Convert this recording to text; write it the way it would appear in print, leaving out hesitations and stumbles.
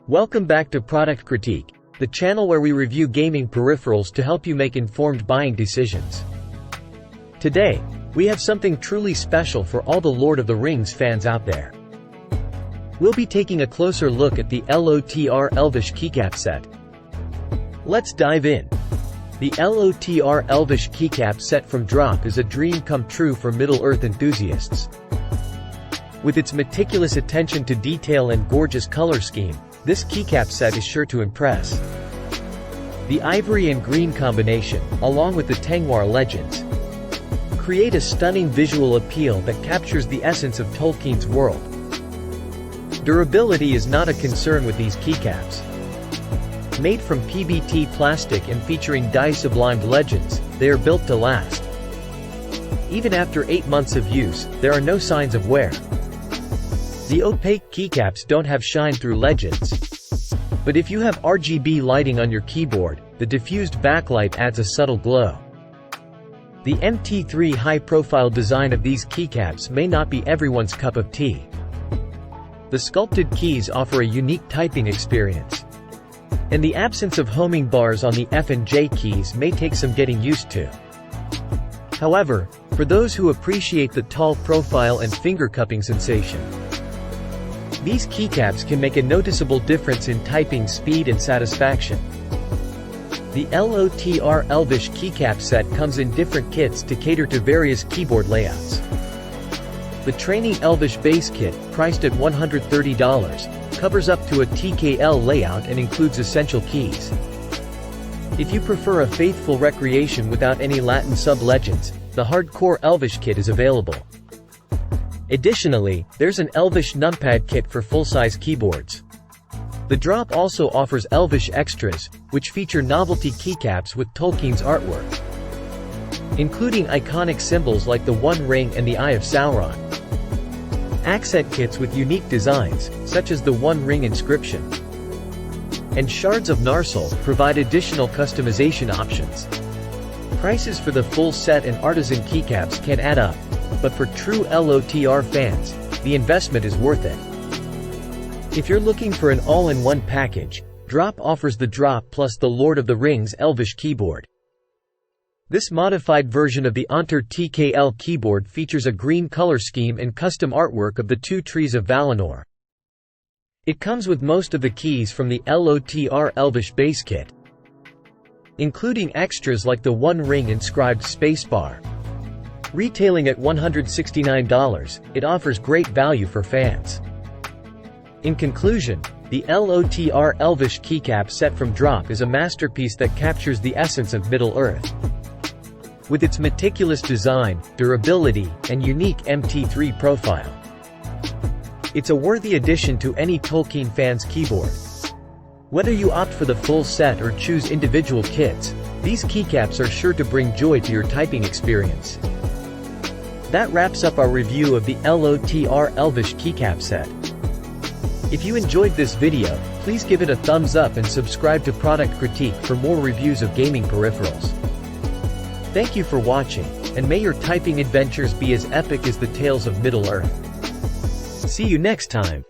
Welcome back to Product Critique, the channel where we review gaming peripherals to help you make informed buying decisions. Today, we have something truly special for all the Lord of the Rings fans out there. We'll be taking a closer look at the LOTR Elvish Keycap set. Let's dive in. The LOTR Elvish Keycap set from Drop is a dream come true for Middle-earth enthusiasts. With its meticulous attention to detail and gorgeous color scheme, this keycap set is sure to impress. The ivory and green combination, along with the Tengwar legends, create a stunning visual appeal that captures the essence of Tolkien's world. Durability is not a concern with these keycaps. Made from PBT plastic and featuring dye-sublimed legends, they are built to last. Even after 8 months of use, there are no signs of wear. The opaque keycaps don't have shine-through legends. But if you have RGB lighting on your keyboard, the diffused backlight adds a subtle glow. The MT3 high-profile design of these keycaps may not be everyone's cup of tea. The sculpted keys offer a unique typing experience. And the absence of homing bars on the F and J keys may take some getting used to. However, for those who appreciate the tall profile and finger cupping sensation, these keycaps can make a noticeable difference in typing speed and satisfaction. The LOTR Elvish Keycap set comes in different kits to cater to various keyboard layouts. The Training Elvish Base Kit, priced at $130, covers up to a TKL layout and includes essential keys. If you prefer a faithful recreation without any Latin sub-legends, the Hardcore Elvish Kit is available. Additionally, there's an Elvish numpad kit for full-size keyboards. The Drop also offers Elvish Extras, which feature novelty keycaps with Tolkien's artwork, including iconic symbols like the One Ring and the Eye of Sauron. Accent kits with unique designs, such as the One Ring inscription, and Shards of Narsil provide additional customization options. Prices for the full set and artisan keycaps can add up, but for true LOTR fans, the investment is worth it. If you're looking for an all-in-one package, Drop offers the Drop plus the Lord of the Rings Elvish keyboard. This modified version of the Ontar TKL keyboard features a green color scheme and custom artwork of the two trees of Valinor. It comes with most of the keys from the LOTR Elvish Base Kit, including extras like the One Ring inscribed spacebar. Retailing at $169, it offers great value for fans. In conclusion, the LOTR Elvish Keycap set from Drop is a masterpiece that captures the essence of Middle-earth. With its meticulous design, durability, and unique MT3 profile, it's a worthy addition to any Tolkien fan's keyboard. Whether you opt for the full set or choose individual kits, these keycaps are sure to bring joy to your typing experience. That wraps up our review of the LOTR Elvish Keycap set. If you enjoyed this video, please give it a thumbs up and subscribe to Product Critique for more reviews of gaming peripherals. Thank you for watching, and may your typing adventures be as epic as the tales of Middle-earth. See you next time.